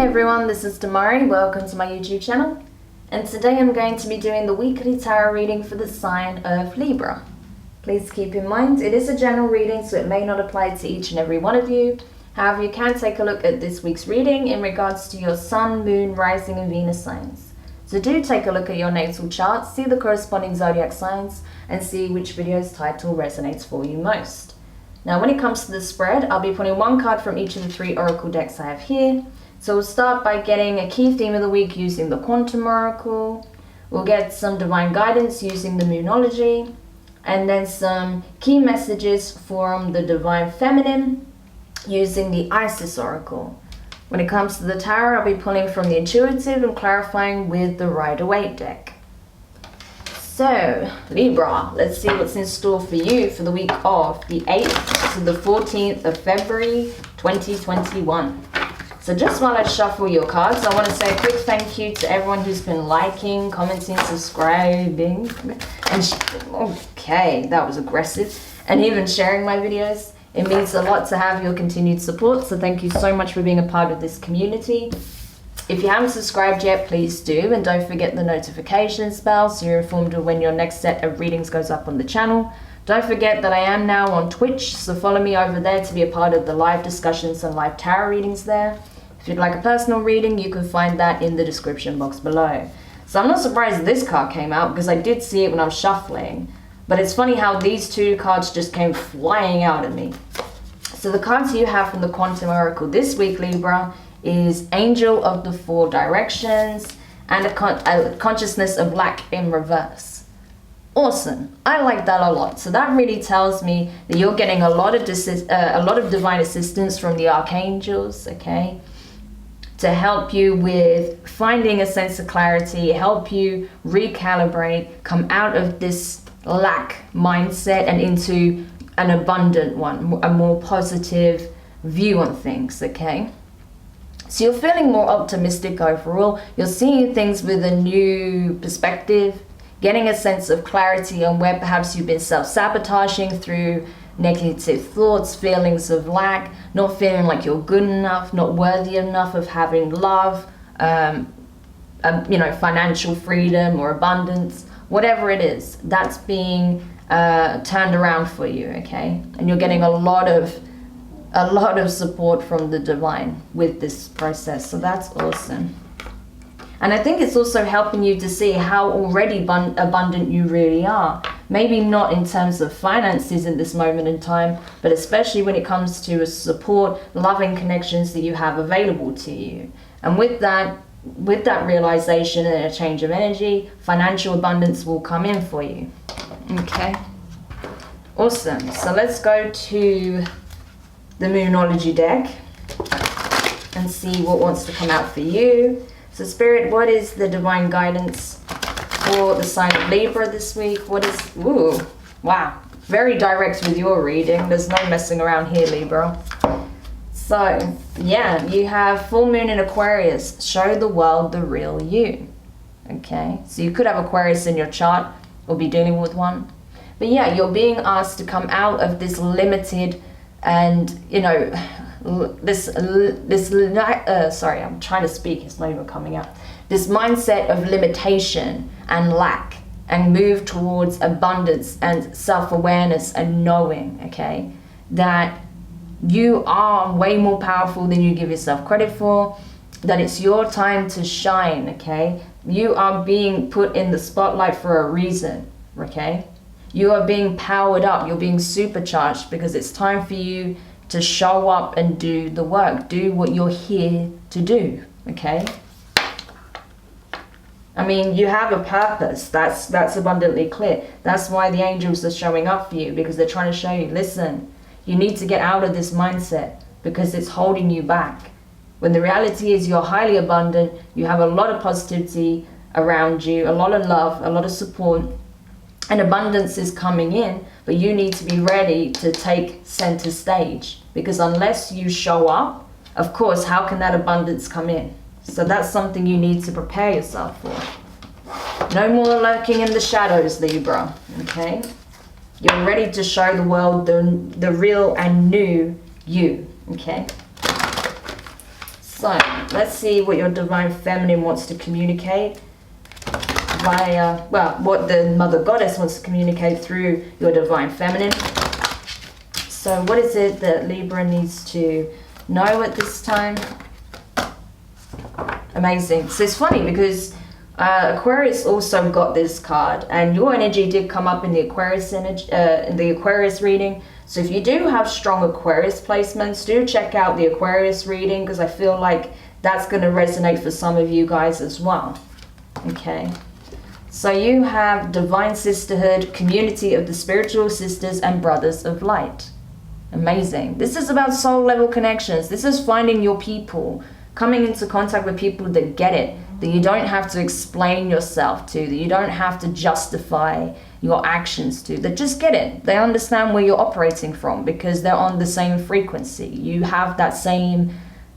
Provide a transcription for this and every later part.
everyone, this is Demari. Welcome to my YouTube channel. And today I'm going to be doing the weekly tarot reading for the sign of Libra. Please keep in mind, it is a general reading, so it may not apply to each and every one of you. However, you can take a look at this week's reading in regards to your Sun, Moon, Rising and Venus signs. So do take a look at your natal chart, see the corresponding zodiac signs, and see which video's title resonates for you most. Now, when it comes to the spread, I'll be pulling one card from each of the 3 oracle decks I have here. So we'll start by getting a key theme of the week using the Quantum Oracle. We'll get some divine guidance using the Moonology, and then some key messages from the Divine Feminine using the Isis Oracle. When it comes to the tarot, I'll be pulling from the Intuitive and clarifying with the Rider-Waite deck. So, Libra, let's see what's in store for you for the week of the 8th to the 14th of February 2021. So just while I shuffle your cards, I want to say a quick thank you to everyone who's been liking, commenting, subscribing, and okay, that was aggressive, and even sharing my videos. It means a lot to have your continued support, so thank you so much for being a part of this community. If you haven't subscribed yet, please do, and don't forget the notification bell so you're informed of when your next set of readings goes up on the channel. Don't forget that I am now on Twitch, so follow me over there to be a part of the live discussions and live tarot readings there. If you'd like a personal reading, you can find that in the description box below. So I'm not surprised this card came out because I did see it when I was shuffling, but it's funny how these 2 cards just came flying out at me. So the cards you have from the Quantum Oracle this week, Libra, is Angel of the 4 Directions and a Consciousness of Lack in reverse. Awesome. I like that a lot. So that really tells me that you're getting a lot of divine assistance from the archangels, okay, to help you with finding a sense of clarity, help you recalibrate, come out of this lack mindset and into an abundant one, a more positive view on things, okay? So you're feeling more optimistic overall. You're seeing things with a new perspective, getting a sense of clarity on where perhaps you've been self-sabotaging through negative thoughts, feelings of lack, not feeling like you're good enough, not worthy enough of having love, financial freedom or abundance, whatever it is, that's being turned around for you, okay? And you're getting a lot of support from the divine with this process, so that's awesome. And I think it's also helping you to see how already abundant you really are. Maybe not in terms of finances in this moment in time, but especially when it comes to support, loving connections that you have available to you. And with that realization and a change of energy, financial abundance will come in for you. Okay. Awesome. So let's go to the Moonology deck and see what wants to come out for you. So Spirit, what is the divine guidance for the sign of Libra this week? What is, ooh, wow, very direct with your reading. There's no messing around here, Libra. So, yeah, you have full moon in Aquarius. Show the world the real you. Okay, so you could have Aquarius in your chart or be dealing with one. But yeah, you're being asked to come out of this limited and, sorry, I'm trying to speak, it's not even coming out. This mindset of limitation and lack and move towards abundance and self-awareness and knowing, okay, that you are way more powerful than you give yourself credit for, that it's your time to shine, okay? You are being put in the spotlight for a reason, okay? You are being powered up, you're being supercharged because it's time for you to show up and do the work, do what you're here to do, okay? I mean, you have a purpose, that's abundantly clear. That's why the angels are showing up for you, because they're trying to show you, listen, you need to get out of this mindset because it's holding you back. When the reality is you're highly abundant, you have a lot of positivity around you, a lot of love, a lot of support, and abundance is coming in, but you need to be ready to take center stage, because unless you show up, of course, how can that abundance come in? So that's something you need to prepare yourself for. No more lurking in the shadows, Libra, okay? You're ready to show the world the real and new you, okay? So let's see what your divine feminine wants to communicate via, well, what the mother goddess wants to communicate through your divine feminine. So what is it that Libra needs to know at this time? Amazing. So it's funny because Aquarius also got this card, and your energy did come up in the Aquarius energy, in the Aquarius reading. So if you do have strong Aquarius placements, do check out the Aquarius reading, because I feel like that's going to resonate for some of you guys as well. Okay. So you have divine sisterhood, community of the spiritual sisters and brothers of light. Amazing. This is about soul level connections. This is finding your people, coming into contact with people that get it, that you don't have to explain yourself to, that you don't have to justify your actions to, that just get it. They understand where you're operating from because they're on the same frequency. You have that same,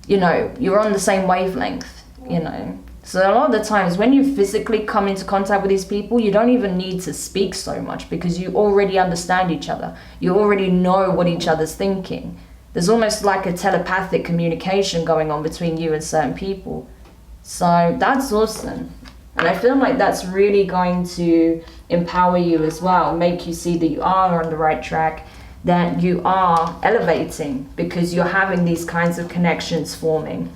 you know, you're on the same wavelength, you know. So a lot of the times when you physically come into contact with these people, you don't even need to speak so much because you already understand each other. You already know what each other's thinking. There's almost like a telepathic communication going on between you and certain people. So that's awesome. And I feel like that's really going to empower you as well, make you see that you are on the right track, that you are elevating because you're having these kinds of connections forming.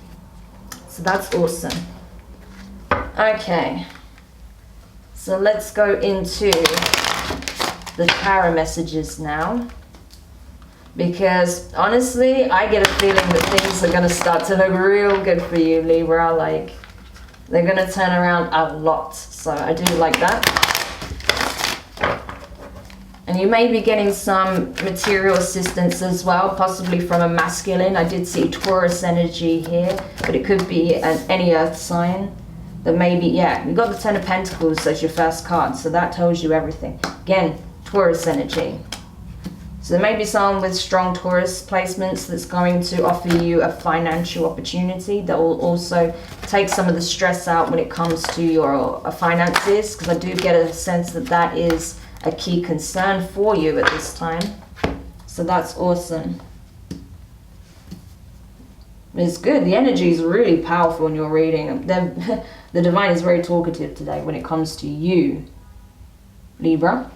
So that's awesome. Okay, so let's go into the tarot messages now, because honestly I get a feeling that things are going to start to look real good for you, Libra. Like, they're going to turn around a lot, so I do like that. And you may be getting some material assistance as well, possibly from a masculine. I did see Taurus energy here, but it could be any earth sign. That maybe, yeah, you got the Ten of Pentacles as your first card, so that tells you everything. Again, Taurus energy. So there may be someone with strong Taurus placements that's going to offer you a financial opportunity that will also take some of the stress out when it comes to your finances, because I do get a sense that that is a key concern for you at this time. So that's awesome. It's good. The energy is really powerful in your reading. The divine is very talkative today when it comes to you, Libra.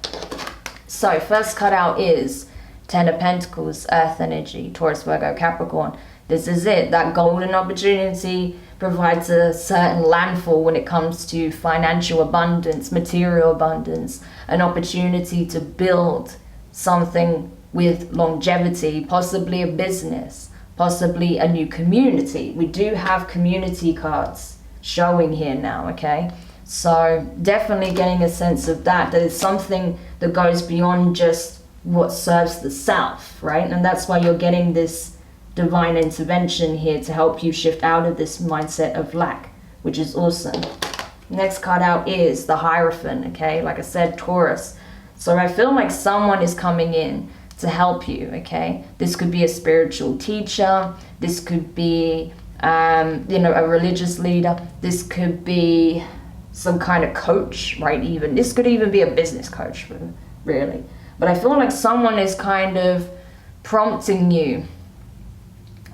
So first cutout is Ten of Pentacles, Earth energy, Taurus, Virgo, Capricorn. This is it. That golden opportunity provides a certain landfall when it comes to financial abundance, material abundance, an opportunity to build something with longevity, possibly a business, possibly a new community. We do have community cards showing here now, okay? So definitely getting a sense of that it's something that goes beyond just what serves the self, right? And that's why you're getting this divine intervention here to help you shift out of this mindset of lack, which is awesome. Next card out is the Hierophant, okay? Like I said, Taurus. So I feel like someone is coming in to help you, okay? This could be a spiritual teacher. This could be, you know, a religious leader. This could be some kind of coach, right? Even this could even be a business coach, really. But I feel like someone is kind of prompting you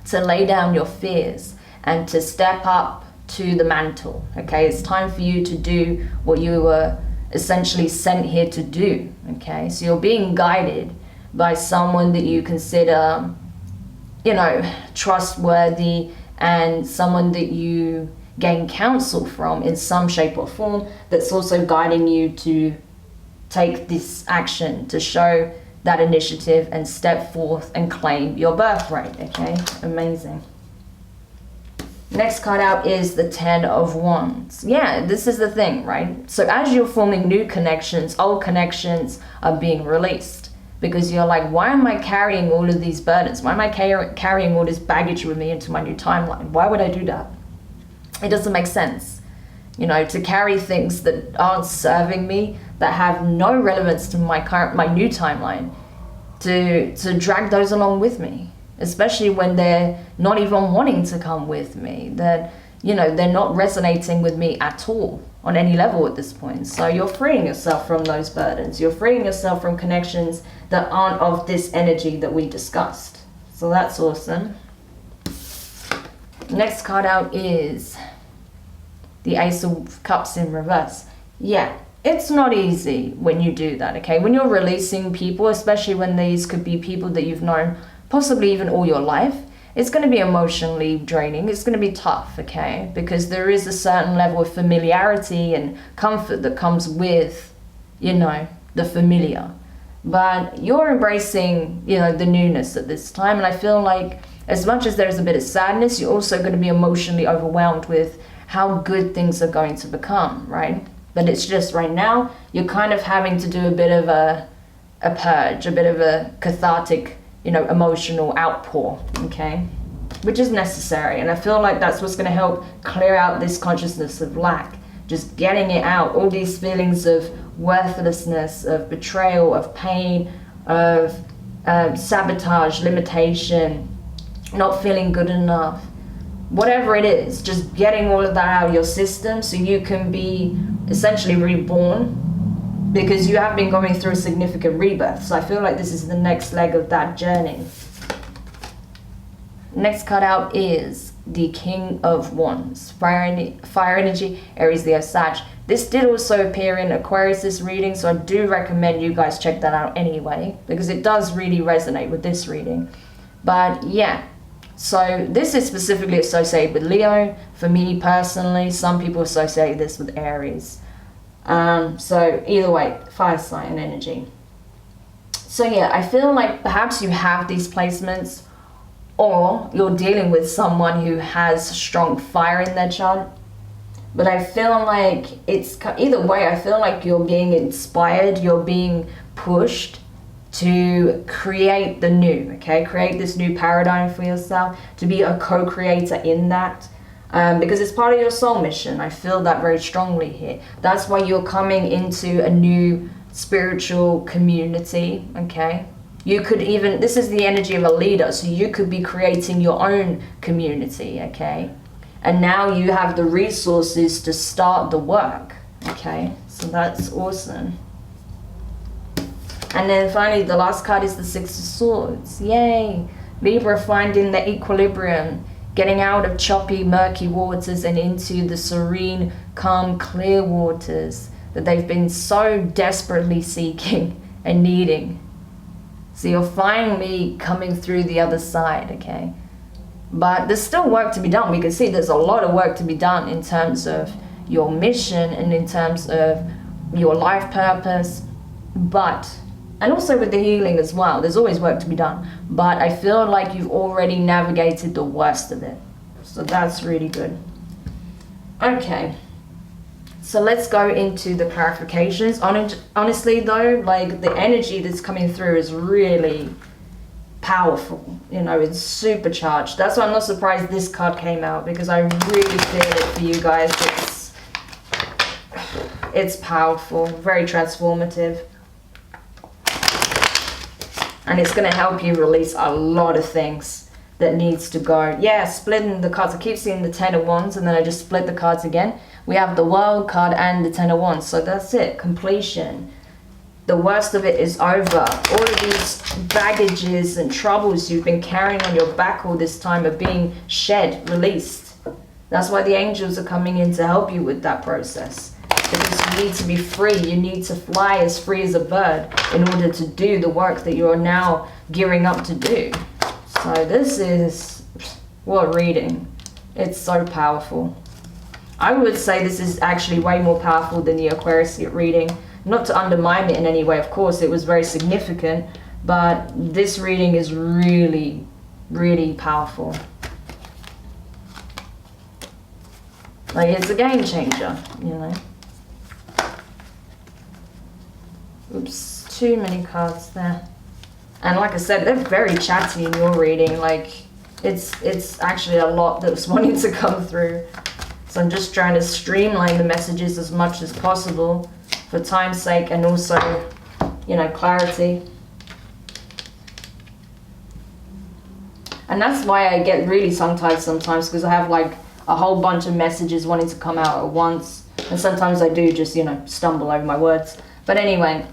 to lay down your fears and to step up to the mantle, okay? It's time for you to do what you were essentially sent here to do, okay? So you're being guided by someone that you consider, you know, trustworthy, and someone that you gain counsel from in some shape or form, that's also guiding you to take this action, to show that initiative and step forth and claim your birthright, okay? Amazing. Next card out is the Ten of Wands. Yeah, this is the thing, right? So as you're forming new connections, old connections are being released. Because you're like, why am I carrying all of these burdens? Why am I carrying all this baggage with me into my new timeline? Why would I do that? It doesn't make sense. You know, to carry things that aren't serving me, that have no relevance to my new timeline, to drag those along with me, especially when they're not even wanting to come with me, that, you know, they're not resonating with me at all on any level at this point. So you're freeing yourself from those burdens. You're freeing yourself from connections that aren't of this energy that we discussed. So that's awesome. Next card out is the Ace of Cups in reverse. Yeah, it's not easy when you do that, okay? When you're releasing people, especially when these could be people that you've known possibly even all your life, it's going to be emotionally draining. It's going to be tough, okay? Because there is a certain level of familiarity and comfort that comes with, you know, the familiar. But you're embracing, you know, the newness at this time. And I feel like as much as there's a bit of sadness, you're also going to be emotionally overwhelmed with how good things are going to become, right? But it's just right now, you're kind of having to do a bit of a purge, a bit of a cathartic, you know, emotional outpour, okay? Which is necessary. And I feel like that's what's going to help clear out this consciousness of lack. Just getting it out, all these feelings of worthlessness, of betrayal, of pain, of sabotage, limitation, not feeling good enough. Whatever it is, just getting all of that out of your system so you can be essentially reborn, because you have been going through a significant rebirth. So I feel like this is the next leg of that journey. Next card out is the King of Wands. Fire energy, Aries, Leo, Sag. This did also appear in Aquarius's reading, so I do recommend you guys check that out anyway, because it does really resonate with this reading. But yeah, so this is specifically associated with Leo. For me personally, some people associate this with Aries. So either way, fire sign energy. So yeah, I feel like perhaps you have these placements, or you're dealing with someone who has strong fire in their chart. But I feel like it's either way. I feel like you're being inspired, you're being pushed to create the new, okay? Create this new paradigm for yourself, to be a co-creator in that. Because it's part of your soul mission. I feel that very strongly here. That's why you're coming into a new spiritual community, okay? You could even, this is the energy of a leader, so you could be creating your own community, okay? And now you have the resources to start the work, okay? So that's awesome. And then finally, the last card is the Six of Swords. Yay! Libra finding the equilibrium, getting out of choppy, murky waters and into the serene, calm, clear waters that they've been so desperately seeking and needing. So you're finally coming through the other side, okay? But there's still work to be done. We can see there's a lot of work to be done in terms of your mission and in terms of your life purpose. But, and also with the healing as well, there's always work to be done. But I feel like you've already navigated the worst of it. So that's really good. Okay. So let's go into the clarifications. Honestly though, like the energy that's coming through is really powerful. You know, it's supercharged. That's why I'm not surprised this card came out, because I really feel it for you guys. It's powerful, very transformative. And it's going to help you release a lot of things that needs to go. Yeah, splitting the cards. I keep seeing the Ten of Wands and then I just split the cards again. We have the World card and the Ten of Wands. So that's it. Completion. The worst of it is over. All of these baggages and troubles you've been carrying on your back all this time are being shed, released. That's why the angels are coming in to help you with that process. Because you need to be free. You need to fly as free as a bird in order to do the work that you're now gearing up to do. So this is, what reading. It's so powerful. I would say this is actually way more powerful than the Aquarius reading. Not to undermine it in any way, of course, it was very significant, but this reading is really, really powerful. Like, it's a game changer, you know. Oops, too many cards there. And like I said, they're very chatty in your reading. Like, it's actually a lot that's wanting to come through. So I'm just trying to streamline the messages as much as possible for time's sake, and also, you know, clarity. And that's why I get really tongue-tied sometimes, because I have like a whole bunch of messages wanting to come out at once, and sometimes I do just, you know, stumble over my words. But anyway,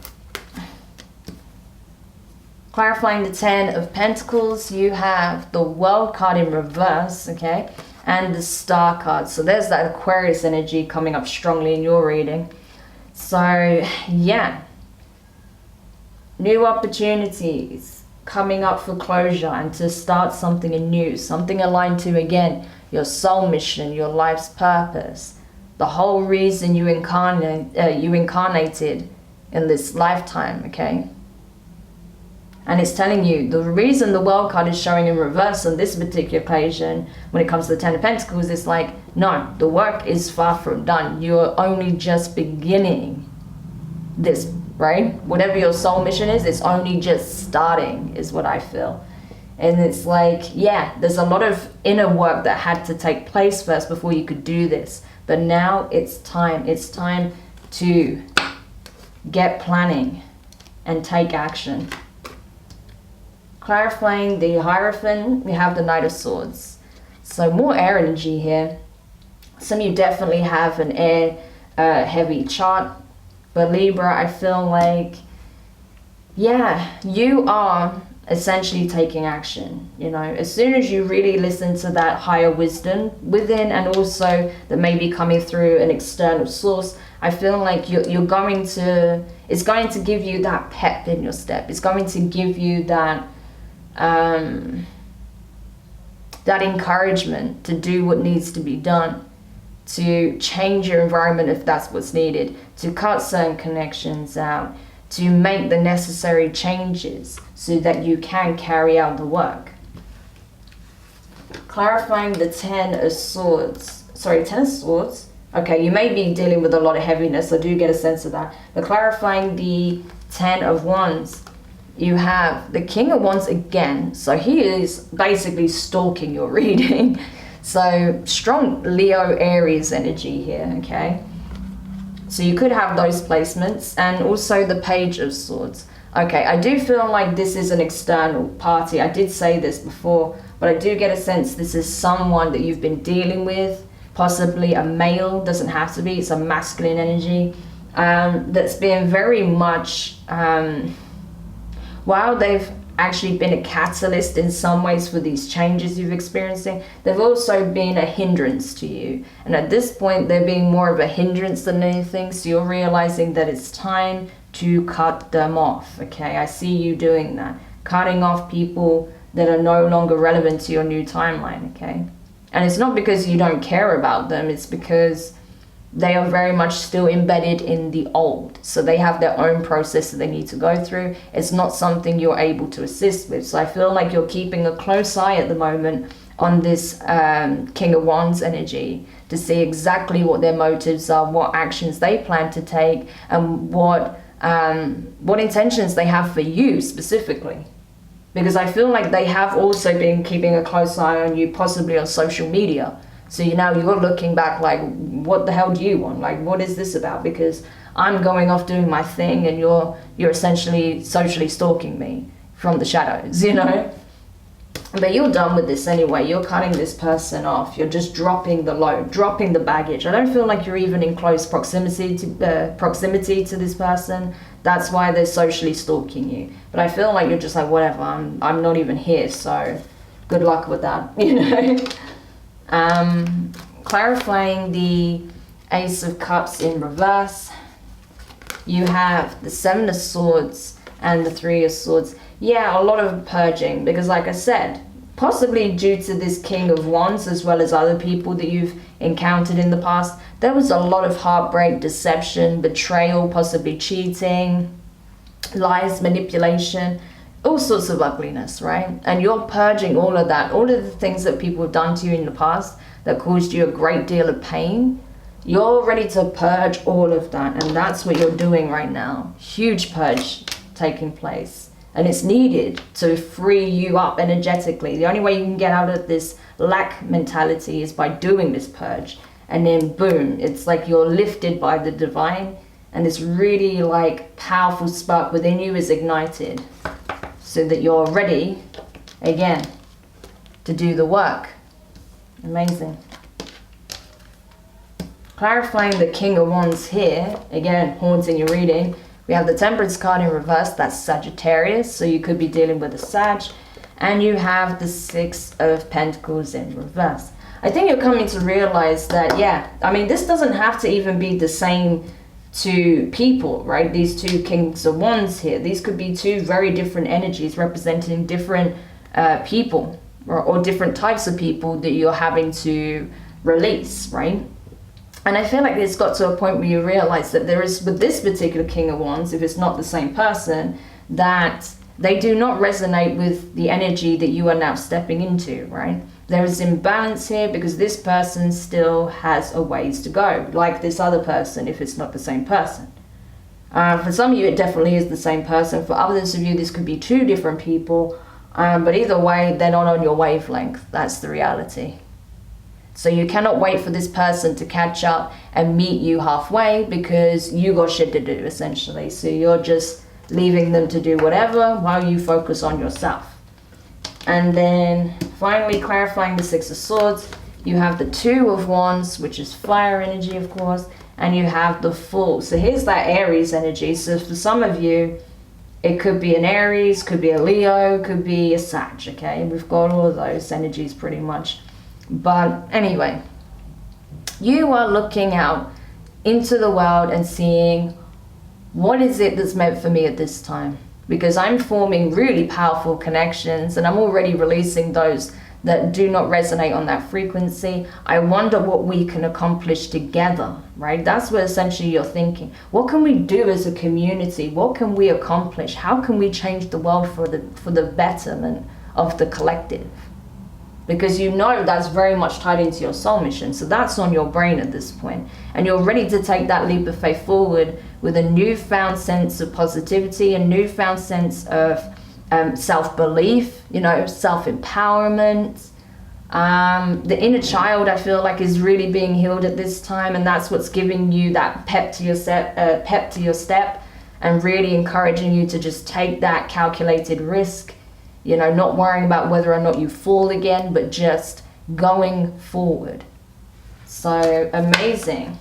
clarifying the Ten of Pentacles, you have the World card in reverse, okay? and the Star card. So there's that Aquarius energy coming up strongly in your reading. So yeah, new opportunities coming up for closure and to start something anew, something aligned to, again, your soul mission, your life's purpose, the whole reason you incarnated in this lifetime, okay? And it's telling you the reason the World card is showing in reverse on this particular occasion when it comes to the Ten of Pentacles is like, no, the work is far from done. You're only just beginning this, right? Whatever your soul mission is, it's only just starting, is what I feel. And it's like, yeah, there's a lot of inner work that had to take place first before you could do this. But now it's time. It's time to get planning and take action. Clarifying the Hierophant, we have the Knight of Swords. So more air energy here. Some of you definitely have an air heavy chart. But Libra, I feel like, yeah, you are essentially taking action. You know, as soon as you really listen to that higher wisdom within, and also that may be coming through an external source, I feel like you're going to, it's going to give you that pep in your step. It's going to give you that that encouragement to do what needs to be done, to change your environment if that's what's needed, to cut certain connections out, to make the necessary changes so that you can carry out the work. Clarifying the Ten of Swords. Sorry, Ten of Swords. Okay, you may be dealing with a lot of heaviness. I do get a sense of that. But clarifying the Ten of Wands, you have the King of Wands again. So he is basically stalking your reading. So strong Leo Aries energy here, okay? So you could have those placements, and also the Page of Swords. Okay, I do feel like this is an external party. I did say this before, but I do get a sense this is someone that you've been dealing with, possibly a male, doesn't have to be, it's a masculine energy, that's been very much, while they've actually been a catalyst in some ways for these changes you've experiencing, they've also been a hindrance to you. And at this point, they're being more of a hindrance than anything, so you're realizing that it's time to cut them off, okay? I see you doing that, cutting off people that are no longer relevant to your new timeline, okay? And it's not because you don't care about them, it's because they are very much still embedded in the old. So they have their own process that they need to go through. It's not something you're able to assist with. So I feel like you're keeping a close eye at the moment on this King of Wands energy to see exactly what their motives are, what actions they plan to take, and what intentions they have for you specifically. Because I feel like they have also been keeping a close eye on you, possibly on social media. So you're looking back like, what the hell do you want? Like, what is this about? Because I'm going off doing my thing and you're essentially socially stalking me from the shadows, you know? But you're done with this anyway. You're cutting this person off. You're just dropping the load, dropping the baggage. I don't feel like you're even in close proximity to this person. That's why they're socially stalking you. But I feel like you're just like, whatever, I'm not even here, so good luck with that, you know? Clarifying the Ace of Cups in reverse, you have the Seven of Swords and the Three of Swords. Yeah, a lot of purging, because like I said, possibly due to this King of Wands as well as other people that you've encountered in the past, there was a lot of heartbreak, deception, betrayal, possibly cheating, lies, manipulation, all sorts of ugliness, right? And you're purging all of that, all of the things that people have done to you in the past that caused you a great deal of pain. You're ready to purge all of that, and that's what you're doing right now. Huge purge taking place, and it's needed to free you up energetically. The only way you can get out of this lack mentality is by doing this purge, and then boom, it's like you're lifted by the divine, and this really like powerful spark within you is ignited, so that you're ready again to do the work. Amazing. Clarifying the King of Wands here, again, haunting your reading. We have the Temperance card in reverse, that's Sagittarius, so you could be dealing with a Sag. And you have the Six of Pentacles in reverse. I think you're coming to realize that, yeah, I mean, this doesn't have to even be the same to people, right? These two Kings of Wands here, these could be two very different energies representing different people or different types of people that you're having to release, right? And I feel like it's got to a point where you realize that there is, with this particular King of Wands, if it's not the same person, that they do not resonate with the energy that you are now stepping into, right? There is imbalance here because this person still has a ways to go, like this other person, if it's not the same person. For some of you, it definitely is the same person. For others of you, this could be two different people. But either way, they're not on your wavelength. That's the reality. So you cannot wait for this person to catch up and meet you halfway because you got shit to do, essentially. So you're just leaving them to do whatever while you focus on yourself. And then finally clarifying the Six of Swords, you have the Two of Wands, which is fire energy, of course, and you have the Fool. So here's that Aries energy. So for some of you, it could be an Aries, could be a Leo, could be a Sag, okay? We've got all of those energies pretty much. But anyway, you are looking out into the world and seeing what is it that's meant for me at this time? Because I'm forming really powerful connections and I'm already releasing those that do not resonate on that frequency. I wonder what we can accomplish together, right? That's what essentially you're thinking. What can we do as a community? What can we accomplish? How can we change the world for the betterment of the collective? Because you know that's very much tied into your soul mission. So that's on your brain at this point. And you're ready to take that leap of faith forward with a newfound sense of positivity, a newfound sense of self-belief, you know, self-empowerment. The inner child, I feel like, is really being healed at this time. And that's what's giving you that pep to your step and really encouraging you to just take that calculated risk. You know, not worrying about whether or not you fall again, but just going forward. So amazing.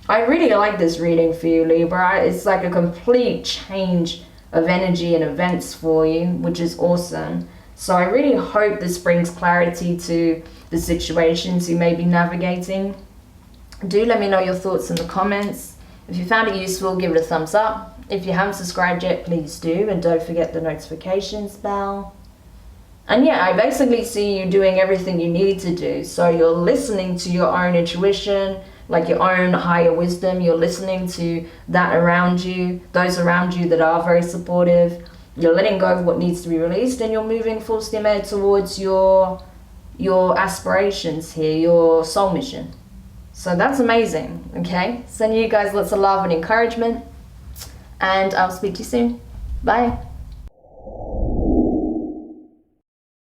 I really like this reading for you, Libra. It's like a complete change of energy and events for you, which is awesome. So I really hope this brings clarity to the situations you may be navigating. Do let me know your thoughts in the comments. If you found it useful, give it a thumbs up. If you haven't subscribed yet, please do, and don't forget the notifications bell. And yeah, I basically see you doing everything you need to do. So you're listening to your own intuition, like your own higher wisdom. You're listening to that around you, those around you that are very supportive. You're letting go of what needs to be released, and you're moving full steam ahead towards your aspirations here, your soul mission. So that's amazing, okay? Sending you guys lots of love and encouragement. And I'll speak to you soon. Bye.